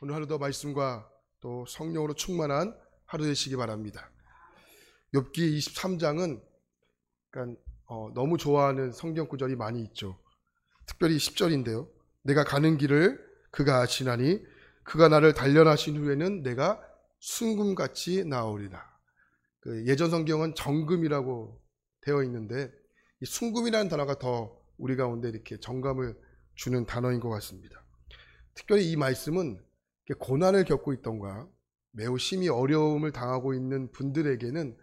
오늘 하루도 말씀과 또 성령으로 충만한 하루 되시기 바랍니다. 욥기 23장은 너무 좋아하는 성경 구절이 많이 있죠. 특별히 10절인데요. 내가 가는 길을 그가 아시나니 그가 나를 단련하신 후에는 내가 순금같이 나오리라. 예전 성경은 정금이라고 되어 있는데 이 순금이라는 단어가 더 우리 가운데 이렇게 정감을 주는 단어인 것 같습니다. 특별히 이 말씀은 고난을 겪고 있던가 매우 심히 어려움을 당하고 있는 분들에게는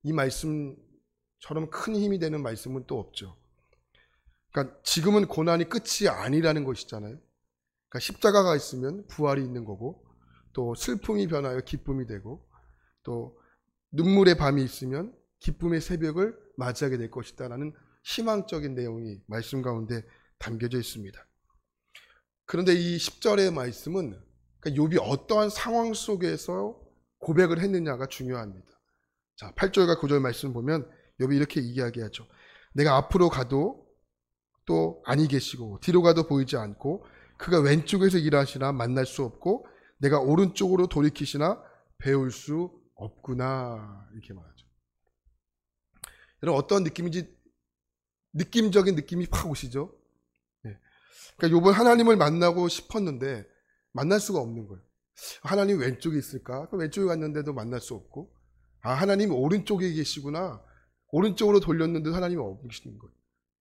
이 말씀처럼 큰 힘이 되는 말씀은 또 없죠. 그러니까 지금은 고난이 끝이 아니라는 것이잖아요. 그러니까 십자가가 있으면 부활이 있는 거고, 또 슬픔이 변하여 기쁨이 되고, 또 눈물의 밤이 있으면 기쁨의 새벽을 맞이하게 될 것이다라는 희망적인 내용이 말씀 가운데 담겨져 있습니다. 그런데 이 10절의 말씀은 욥이 어떠한 상황 속에서 고백을 했느냐가 중요합니다. 자, 8절과 9절 말씀 보면 욥이 이렇게 이야기하죠. 내가 앞으로 가도 또 아니 계시고 뒤로 가도 보이지 않고 그가 왼쪽에서 일하시나 만날 수 없고 내가 오른쪽으로 돌이키시나 배울 수 없구나, 이렇게 말하죠. 여러분, 어떤 느낌인지 느낌적인 느낌이 확 오시죠? 그러니까 욥은 하나님을 만나고 싶었는데 만날 수가 없는 거예요. 하나님 왼쪽에 있을까? 왼쪽에 갔는데도 만날 수 없고, 하나님 오른쪽에 계시구나. 오른쪽으로 돌렸는데 하나님이 없으신 거예요.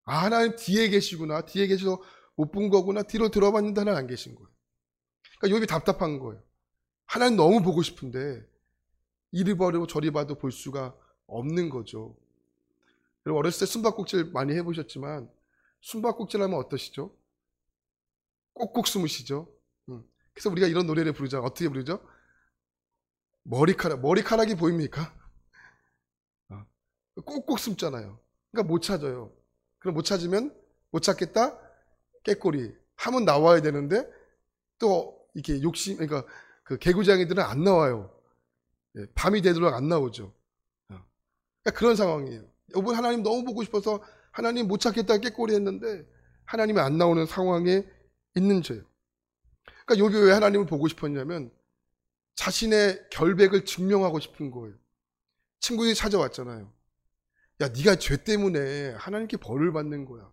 하나님 뒤에 계시구나. 뒤에 계셔서 못 본 거구나. 뒤로 들어봤는데 하나님 안 계신 거예요. 그러니까 욥이 답답한 거예요. 하나님 너무 보고 싶은데 이리 봐도 저리 봐도 볼 수가 없는 거죠. 여러분, 어렸을 때 숨바꼭질 많이 해보셨지만 숨바꼭질 하면 어떠시죠? 꼭꼭 숨으시죠? 그래서 우리가 이런 노래를 부르잖아요. 어떻게 부르죠? 머리카락이 보입니까? 꼭꼭 숨잖아요. 그러니까 못 찾아요. 그럼 못 찾으면 못 찾겠다? 깨꼬리. 하면 나와야 되는데 또 이렇게 그러니까 그 개구장이들은 안 나와요. 밤이 되도록 안 나오죠. 그러니까 그런 상황이에요. 여러분, 하나님 너무 보고 싶어서 하나님 못 찾겠다 깨꼬리 했는데 하나님이 안 나오는 상황에 있는 죄예요. 그러니까 욥이 왜 하나님을 보고 싶었냐면 자신의 결백을 증명하고 싶은 거예요. 친구들이 찾아왔잖아요. 야, 네가 죄 때문에 하나님께 벌을 받는 거야.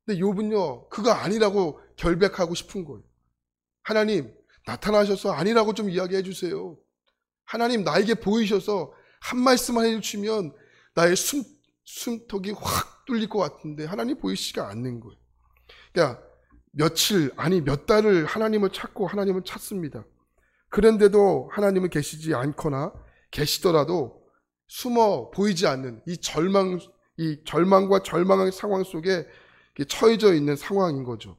근데 욥은요, 그거 아니라고 결백하고 싶은 거예요. 하나님, 나타나셔서 아니라고 좀 이야기해 주세요. 하나님, 나에게 보이셔서 한 말씀만 해주시면 나의 숨턱이 확 뚫릴 것 같은데 하나님 보이시지가 않는 거예요. 그러니까 며칠, 아니 몇 달을 하나님을 찾고 하나님을 찾습니다. 그런데도 하나님은 계시지 않거나 계시더라도 숨어 보이지 않는 이 절망과 절망의 상황 속에 처해져 있는 상황인 거죠.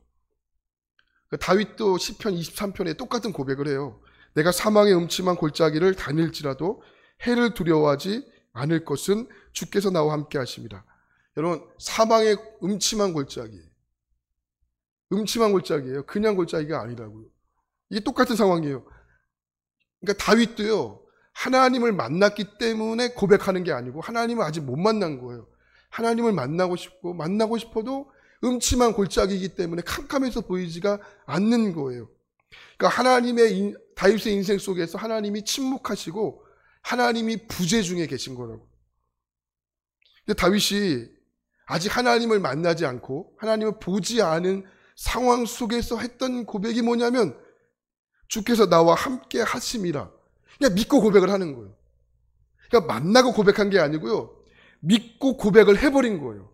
다윗도 시편 23편에 똑같은 고백을 해요. 내가 사망의 음침한 골짜기를 다닐지라도 해를 두려워하지 않을 것은 주께서 나와 함께 하십니다. 여러분, 사망의 음침한 골짜기예요. 그냥 골짜기가 아니라고요. 이게 똑같은 상황이에요. 그러니까 다윗도요, 하나님을 만났기 때문에 고백하는 게 아니고 하나님을 아직 못 만난 거예요. 하나님을 만나고 싶어도 음침한 골짜기이기 때문에 캄캄해서 보이지가 않는 거예요. 그러니까 다윗의 인생 속에서 하나님이 침묵하시고 하나님이 부재 중에 계신 거라고. 근데 다윗이 아직 하나님을 만나지 않고 하나님을 보지 않은 상황 속에서 했던 고백이 뭐냐면 주께서 나와 함께 하심이라. 그냥 믿고 고백을 하는 거예요. 그러니까 만나고 고백한 게 아니고요, 믿고 고백을 해버린 거예요.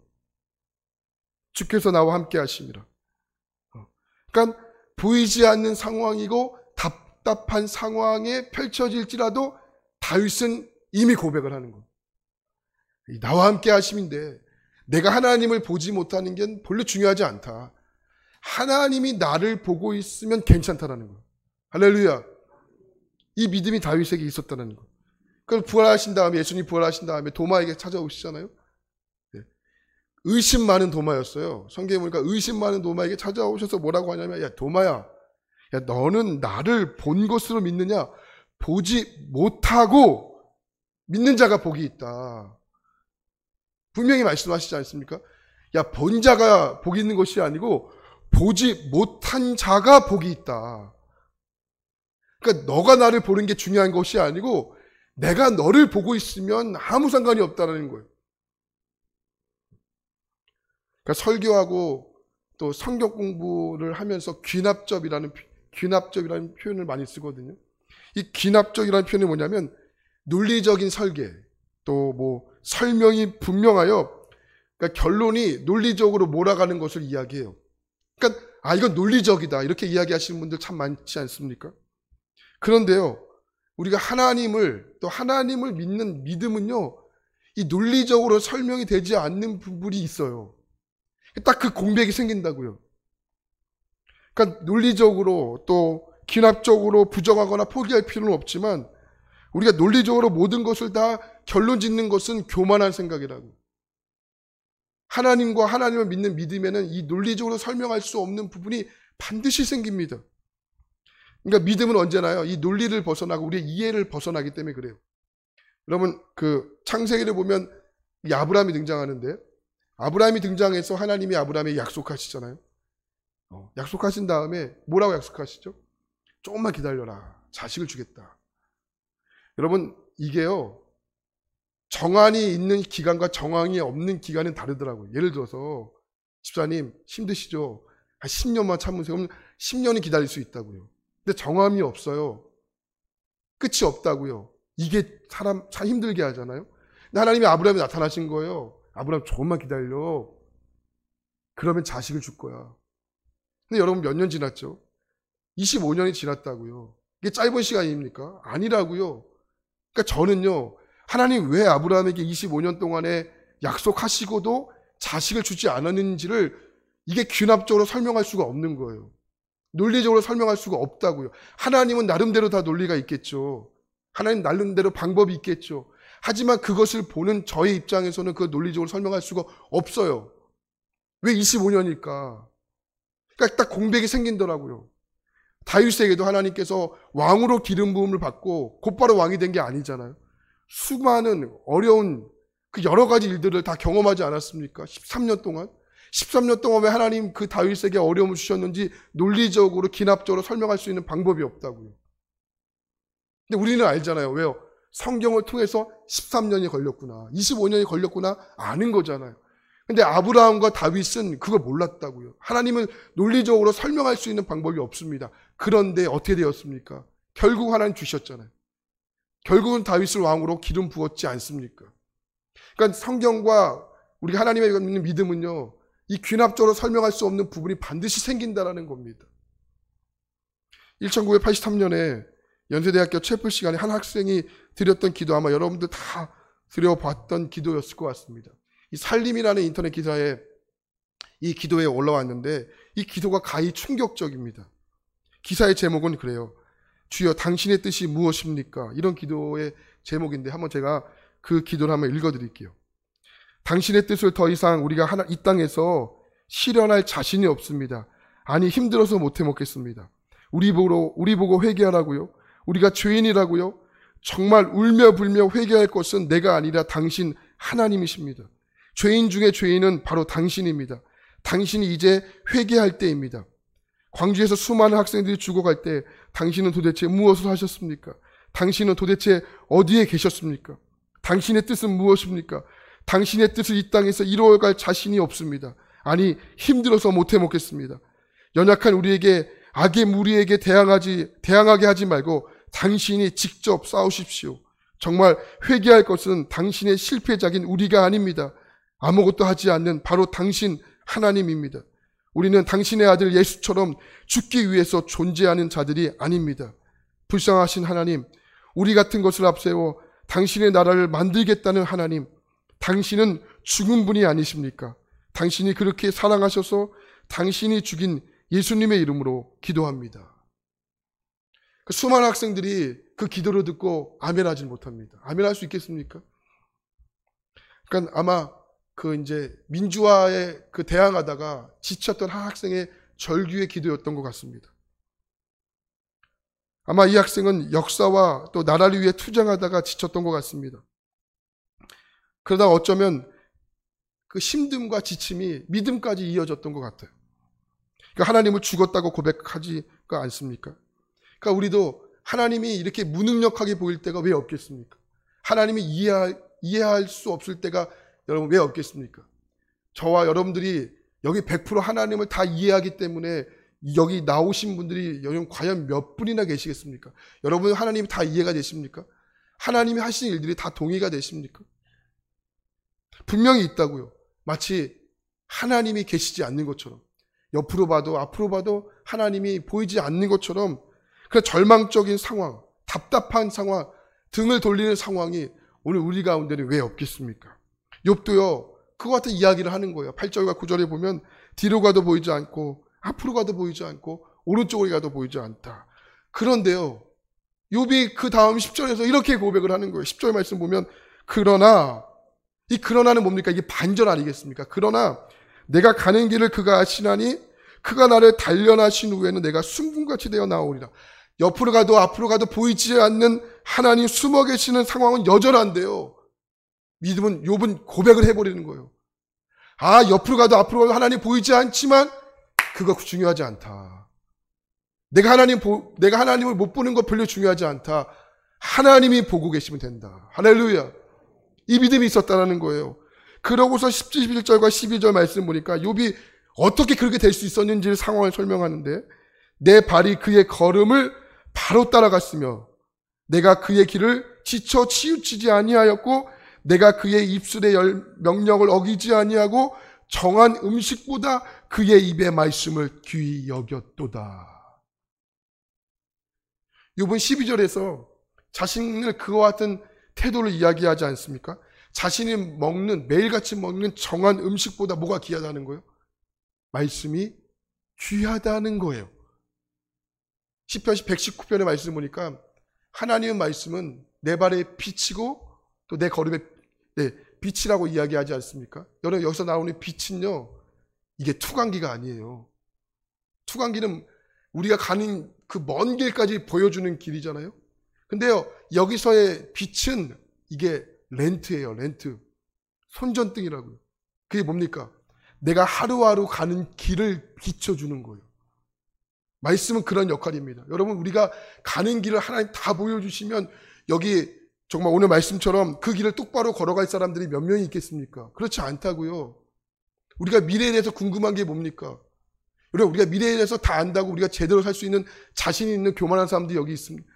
주께서 나와 함께 하심이라. 그러니까 보이지 않는 상황이고 답답한 상황에 펼쳐질지라도 다윗은 이미 고백을 하는 거예요. 나와 함께 하심인데 내가 하나님을 보지 못하는 게 본래 중요하지 않다. 하나님이 나를 보고 있으면 괜찮다라는 거예요. 할렐루야. 이 믿음이 다윗에게 있었다는 거예요. 그럼 부활하신 다음에, 예수님 부활하신 다음에 도마에게 찾아오시잖아요. 의심 많은 도마였어요. 성경에 보니까 의심 많은 도마에게 찾아오셔서 뭐라고 하냐면, 야, 도마야, 야, 너는 나를 본 것으로 믿느냐? 보지 못하고 믿는 자가 복이 있다. 분명히 말씀하시지 않습니까? 야, 본 자가 복이 있는 것이 아니고 보지 못한 자가 복이 있다. 그러니까 너가 나를 보는 게 중요한 것이 아니고 내가 너를 보고 있으면 아무 상관이 없다는 거예요. 그러니까 설교하고 또 성경 공부를 하면서 귀납적이라는 표현을 많이 쓰거든요. 이 귀납적이라는 표현이 뭐냐면 논리적인 설계, 또 뭐 설명이 분명하여, 그러니까 결론이 논리적으로 몰아가는 것을 이야기해요. 그러니까 이건 논리적이다 이렇게 이야기하시는 분들 참 많지 않습니까? 그런데요, 우리가 하나님을 믿는 믿음은요, 이 논리적으로 설명이 되지 않는 부분이 있어요. 딱 그 공백이 생긴다고요. 그러니까 논리적으로 또 기납적으로 부정하거나 포기할 필요는 없지만 우리가 논리적으로 모든 것을 다 결론 짓는 것은 교만한 생각이라고. 하나님과 하나님을 믿는 믿음에는 이 논리적으로 설명할 수 없는 부분이 반드시 생깁니다. 그러니까 믿음은 언제나요, 이 논리를 벗어나고 우리의 이해를 벗어나기 때문에 그래요. 여러분, 그 창세기를 보면 이 아브라함이 등장하는데, 아브라함이 등장해서 하나님이 아브라함에게 약속하시잖아요. 약속하신 다음에 뭐라고 약속하시죠? 조금만 기다려라. 자식을 주겠다. 여러분, 이게요, 정한이 있는 기간과 정한이 없는 기간은 다르더라고요. 예를 들어서 집사님 힘드시죠? 한 10년만 참으세요. 그럼 10년이 기다릴 수 있다고요. 근데 정함이 없어요. 끝이 없다고요. 이게 사람 참 힘들게 하잖아요. 근데 하나님이 아브라함에 나타나신 거예요. 아브라함 조금만 기다려. 그러면 자식을 줄 거야. 근데 여러분 몇 년 지났죠? 25년이 지났다고요. 이게 짧은 시간입니까? 아니라고요. 그러니까 저는요, 하나님 왜 아브라함에게 25년 동안에 약속하시고도 자식을 주지 않았는지를 이게 귀납적으로 설명할 수가 없는 거예요. 논리적으로 설명할 수가 없다고요. 하나님은 나름대로 다 논리가 있겠죠. 하나님 나름대로 방법이 있겠죠. 하지만 그것을 보는 저의 입장에서는 그 논리적으로 설명할 수가 없어요. 왜 25년일까? 그러니까 딱 공백이 생긴더라고요. 다윗에게도 하나님께서 왕으로 기름 부음을 받고 곧바로 왕이 된 게 아니잖아요. 수많은 어려운 그 여러 가지 일들을 다 경험하지 않았습니까? 13년 동안 왜 하나님 그 다윗에게 어려움을 주셨는지 논리적으로 기납적으로 설명할 수 있는 방법이 없다고요. 근데 우리는 알잖아요. 왜요? 성경을 통해서 13년이 걸렸구나, 25년이 걸렸구나 아는 거잖아요. 근데 아브라함과 다윗은 그걸 몰랐다고요. 하나님은 논리적으로 설명할 수 있는 방법이 없습니다. 그런데 어떻게 되었습니까? 결국 하나님 주셨잖아요. 결국은 다윗을 왕으로 기름 부었지 않습니까? 그러니까 성경과 우리가 하나님의 믿는 믿음은요, 이 귀납적으로 설명할 수 없는 부분이 반드시 생긴다라는 겁니다. 1983년에 연세대학교 채플 시간에 한 학생이 드렸던 기도, 아마 여러분들 다 드려봤던 기도였을 것 같습니다. 이 살림이라는 인터넷 기사에 이 기도에 올라왔는데 이 기도가 가히 충격적입니다. 기사의 제목은 그래요. 주여 당신의 뜻이 무엇입니까? 이런 기도의 제목인데 한번 제가 그 기도를 한번 읽어드릴게요. 당신의 뜻을 더 이상 우리가 이 땅에서 실현할 자신이 없습니다. 아니 힘들어서 못해 먹겠습니다. 우리 보고 회개하라고요? 우리가 죄인이라고요? 정말 울며 불며 회개할 것은 내가 아니라 당신 하나님이십니다. 죄인 중에 죄인은 바로 당신입니다. 당신이 이제 회개할 때입니다. 광주에서 수많은 학생들이 죽어갈 때 당신은 도대체 무엇을 하셨습니까? 당신은 도대체 어디에 계셨습니까? 당신의 뜻은 무엇입니까? 당신의 뜻을 이 땅에서 이루어갈 자신이 없습니다. 아니 힘들어서 못해 먹겠습니다. 연약한 우리에게, 악의 무리에게 대항하게 하지 말고 당신이 직접 싸우십시오. 정말 회개할 것은 당신의 실패작인 우리가 아닙니다. 아무것도 하지 않는 바로 당신 하나님입니다. 우리는 당신의 아들 예수처럼 죽기 위해서 존재하는 자들이 아닙니다. 불쌍하신 하나님, 우리 같은 것을 앞세워 당신의 나라를 만들겠다는 하나님, 당신은 죽은 분이 아니십니까? 당신이 그렇게 사랑하셔서 당신이 죽인 예수님의 이름으로 기도합니다. 그 수많은 학생들이 그 기도를 듣고 아멘하지 못합니다. 아멘할 수 있겠습니까? 그러니까 아마 그 이제 민주화에 그 대항하다가 지쳤던 한 학생의 절규의 기도였던 것 같습니다. 아마 이 학생은 역사와 또 나라를 위해 투쟁하다가 지쳤던 것 같습니다. 그러다 어쩌면 그 힘듦과 지침이 믿음까지 이어졌던 것 같아요. 그러니까 하나님을 죽었다고 고백하지가 않습니까? 그러니까 우리도 하나님이 이렇게 무능력하게 보일 때가 왜 없겠습니까? 하나님이 이해할 수 없을 때가 여러분 왜 없겠습니까? 저와 여러분들이 여기 100% 하나님을 다 이해하기 때문에 여기 나오신 분들이 여러분 과연 몇 분이나 계시겠습니까? 여러분 하나님이 다 이해가 되십니까? 하나님이 하신 일들이 다 동의가 되십니까? 분명히 있다고요. 마치 하나님이 계시지 않는 것처럼, 옆으로 봐도 앞으로 봐도 하나님이 보이지 않는 것처럼, 그런 절망적인 상황, 답답한 상황, 등을 돌리는 상황이 오늘 우리 가운데는 왜 없겠습니까? 욥도요 그와 같은 이야기를 하는 거예요. 8절과 9절에 보면 뒤로 가도 보이지 않고 앞으로 가도 보이지 않고 오른쪽으로 가도 보이지 않다. 그런데요 욥이 그 다음 10절에서 이렇게 고백을 하는 거예요. 10절 말씀 보면 그러나, 이 그러나는 뭡니까? 이게 반절 아니겠습니까? 그러나 내가 가는 길을 그가 아시나니 그가 나를 단련하신 후에는 내가 순금같이 되어 나오리라. 옆으로 가도 앞으로 가도 보이지 않는 하나님 숨어 계시는 상황은 여전한데요, 믿음은 욥은 고백을 해버리는 거예요. 아, 옆으로 가도 앞으로 가도 하나님 보이지 않지만 그거 중요하지 않다. 내가 하나님을 못 보는 거 별로 중요하지 않다. 하나님이 보고 계시면 된다. 할렐루야. 이 믿음이 있었다는 거예요. 그러고서 11절과 12절 말씀 보니까 욥이 어떻게 그렇게 될 수 있었는지 상황을 설명하는데, 내 발이 그의 걸음을 바로 따라갔으며 내가 그의 길을 지쳐 치우치지 아니하였고 내가 그의 입술의 명령을 어기지 아니하고 정한 음식보다 그의 입의 말씀을 귀히 여겼도다. 욥은 12절에서 자신을 그와 같은 태도를 이야기하지 않습니까? 자신이 매일같이 먹는 정한 음식보다 뭐가 귀하다는 거예요? 말씀이 귀하다는 거예요. 시편 119편의 말씀 보니까 하나님의 말씀은 내 발에 빛이고 또 내 걸음에 빛이라고 이야기하지 않습니까? 여러분 여기서 나오는 빛은요, 이게 투광기가 아니에요. 투광기는 우리가 가는 그 먼 길까지 보여주는 길이잖아요. 근데요 여기서의 빛은 이게 렌트예요. 렌트. 손전등이라고요. 그게 뭡니까? 내가 하루하루 가는 길을 비춰주는 거예요. 말씀은 그런 역할입니다. 여러분 우리가 가는 길을 하나님 다 보여주시면 여기 정말 오늘 말씀처럼 그 길을 똑바로 걸어갈 사람들이 몇 명이 있겠습니까? 그렇지 않다고요. 우리가 미래에 대해서 궁금한 게 뭡니까? 여러분 우리가 미래에 대해서 다 안다고 우리가 제대로 살 수 있는 자신이 있는 교만한 사람들이 여기 있습니다.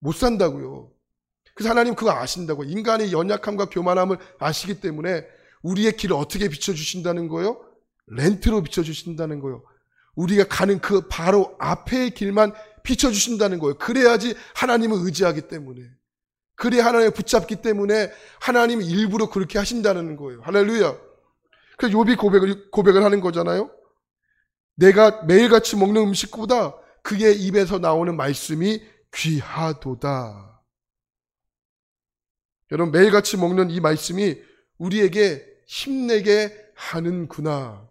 못 산다고요. 그래서 하나님 그거 아신다고. 인간의 연약함과 교만함을 아시기 때문에 우리의 길을 어떻게 비춰주신다는 거예요? 렌트로 비춰주신다는 거예요. 우리가 가는 그 바로 앞의 길만 비춰주신다는 거예요. 그래야지 하나님을 의지하기 때문에, 그래야 하나님을 붙잡기 때문에 하나님이 일부러 그렇게 하신다는 거예요. 할렐루야. 그래서 욥이 고백을 하는 거잖아요. 내가 매일같이 먹는 음식보다 그의 입에서 나오는 말씀이 귀하도다. 여러분 매일같이 먹는 이 말씀이 우리에게 힘내게 하는구나.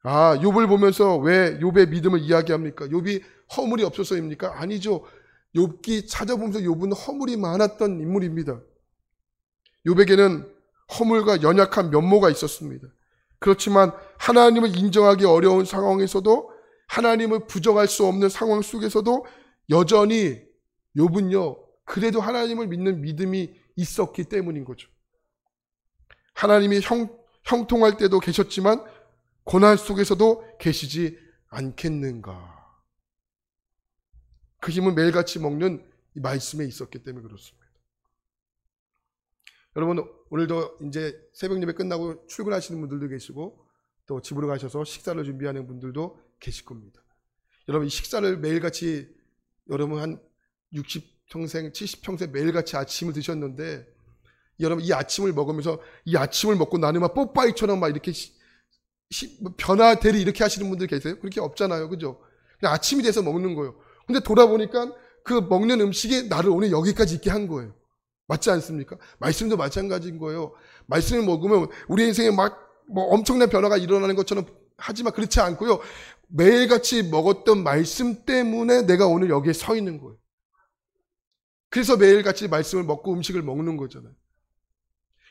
아, 욥을 보면서 왜 욥의 믿음을 이야기합니까? 욥이 허물이 없어서입니까? 아니죠. 욥기 찾아보면서 욥은 허물이 많았던 인물입니다. 욥에게는 허물과 연약한 면모가 있었습니다. 그렇지만 하나님을 인정하기 어려운 상황에서도, 하나님을 부정할 수 없는 상황 속에서도 여전히 욥은요 그래도 하나님을 믿는 믿음이 있었기 때문인 거죠. 하나님이 형통할 때도 계셨지만 고난 속에서도 계시지 않겠는가. 그 힘은 매일같이 먹는 이 말씀에 있었기 때문에 그렇습니다. 여러분 오늘도 이제 새벽 예배 끝나고 출근하시는 분들도 계시고 또 집으로 가셔서 식사를 준비하는 분들도 계실 겁니다. 여러분 이 식사를 매일같이 여러분 한 60평생 70평생 매일같이 아침을 드셨는데, 여러분 이 아침을 먹으면서 이 아침을 먹고 나는 막 뽀빠이처럼 막 이렇게 변화되리 이렇게 하시는 분들 계세요? 그렇게 없잖아요. 그죠? 그냥 아침이 돼서 먹는 거예요. 근데 돌아보니까 그 먹는 음식이 나를 오늘 여기까지 있게 한 거예요. 맞지 않습니까? 말씀도 마찬가지인 거예요. 말씀을 먹으면 우리 인생에 막 뭐 엄청난 변화가 일어나는 것처럼 하지만 그렇지 않고요. 매일같이 먹었던 말씀 때문에 내가 오늘 여기에 서 있는 거예요. 그래서 매일같이 말씀을 먹고 음식을 먹는 거잖아요.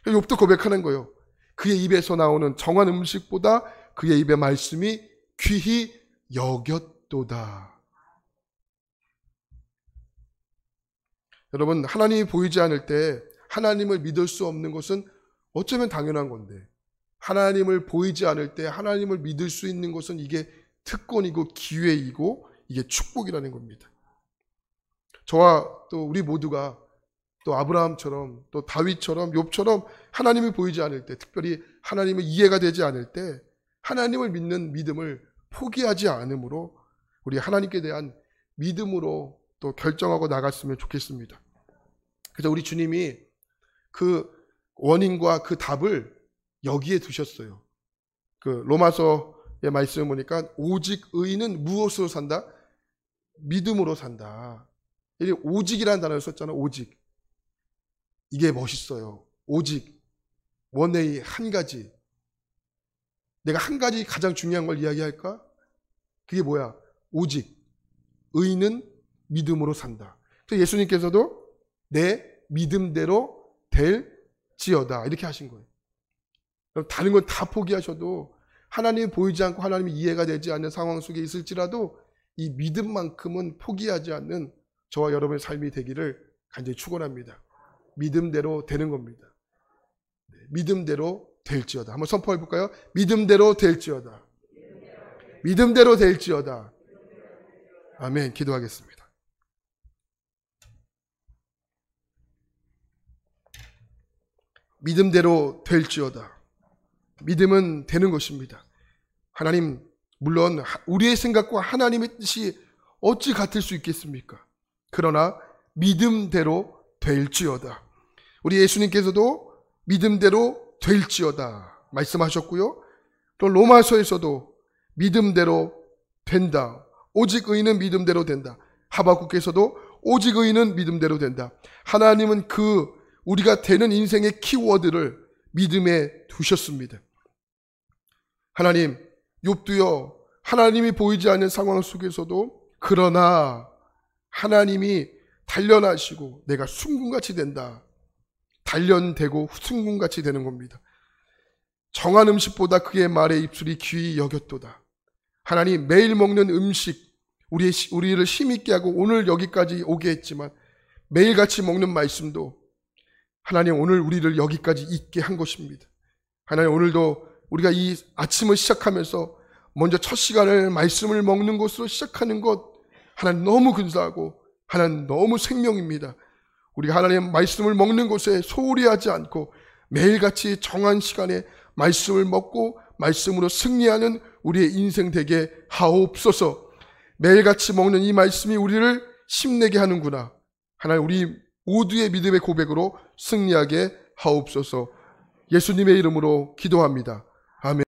욥도 고백하는 거예요. 그의 입에서 나오는 정한 음식보다 그의 입의 말씀이 귀히 여겼도다. 여러분, 하나님이 보이지 않을 때 하나님을 믿을 수 없는 것은 어쩌면 당연한 건데, 하나님을 보이지 않을 때 하나님을 믿을 수 있는 것은 이게 특권이고 기회이고 이게 축복이라는 겁니다. 저와 또 우리 모두가 또 아브라함처럼 또 다윗처럼 욥처럼 하나님을 보이지 않을 때, 특별히 하나님을 이해가 되지 않을 때 하나님을 믿는 믿음을 포기하지 않으므로 우리 하나님께 대한 믿음으로 또 결정하고 나갔으면 좋겠습니다. 그래서 우리 주님이 그 원인과 그 답을 여기에 두셨어요. 그 로마서의 말씀을 보니까 오직 의인은 무엇으로 산다? 믿음으로 산다. 이 오직이라는 단어를 썼잖아요. 오직. 이게 멋있어요. 오직. 원웨이, 한 가지. 내가 한 가지 가장 중요한 걸 이야기할까? 그게 뭐야? 오직. 의인은 믿음으로 산다. 그래서 예수님께서도 내 믿음대로 될지어다 이렇게 하신 거예요. 그럼 다른 건 다 포기하셔도 하나님이 보이지 않고 하나님이 이해가 되지 않는 상황 속에 있을지라도 이 믿음만큼은 포기하지 않는 저와 여러분의 삶이 되기를 간절히 축원합니다. 믿음대로 되는 겁니다. 믿음대로 될지어다. 한번 선포해 볼까요? 믿음대로 될지어다. 믿음대로 될지어다. 아멘. 기도하겠습니다. 믿음대로 될지어다. 믿음은 되는 것입니다. 하나님, 물론 우리의 생각과 하나님의 뜻이 어찌 같을 수 있겠습니까? 그러나 믿음대로 될지어다. 우리 예수님께서도 믿음대로 될지어다 말씀하셨고요. 또 로마서에서도 믿음대로 된다. 오직 의인은 믿음대로 된다. 하박국에서도 오직 의인은 믿음대로 된다. 하나님은 그 우리가 되는 인생의 키워드를 믿음에 두셨습니다. 하나님, 욥도요, 하나님이 보이지 않는 상황 속에서도 그러나 하나님이 단련하시고 내가 순금같이 된다. 단련되고 순금같이 되는 겁니다. 정한 음식보다 그의 말에 입술이 귀히 여겼도다. 하나님, 매일 먹는 음식, 우리를 힘있게 하고 오늘 여기까지 오게 했지만 매일같이 먹는 말씀도 하나님 오늘 우리를 여기까지 있게 한 것입니다. 하나님, 오늘도 우리가 이 아침을 시작하면서 먼저 첫 시간을 말씀을 먹는 것으로 시작하는 것, 하나님 너무 근사하고 하나님 너무 생명입니다. 우리가 하나님 말씀을 먹는 곳에 소홀히 하지 않고 매일같이 정한 시간에 말씀을 먹고 말씀으로 승리하는 우리의 인생 되게 하옵소서. 매일같이 먹는 이 말씀이 우리를 힘내게 하는구나. 하나님, 우리 모두의 믿음의 고백으로 승리하게 하옵소서. 예수님의 이름으로 기도합니다.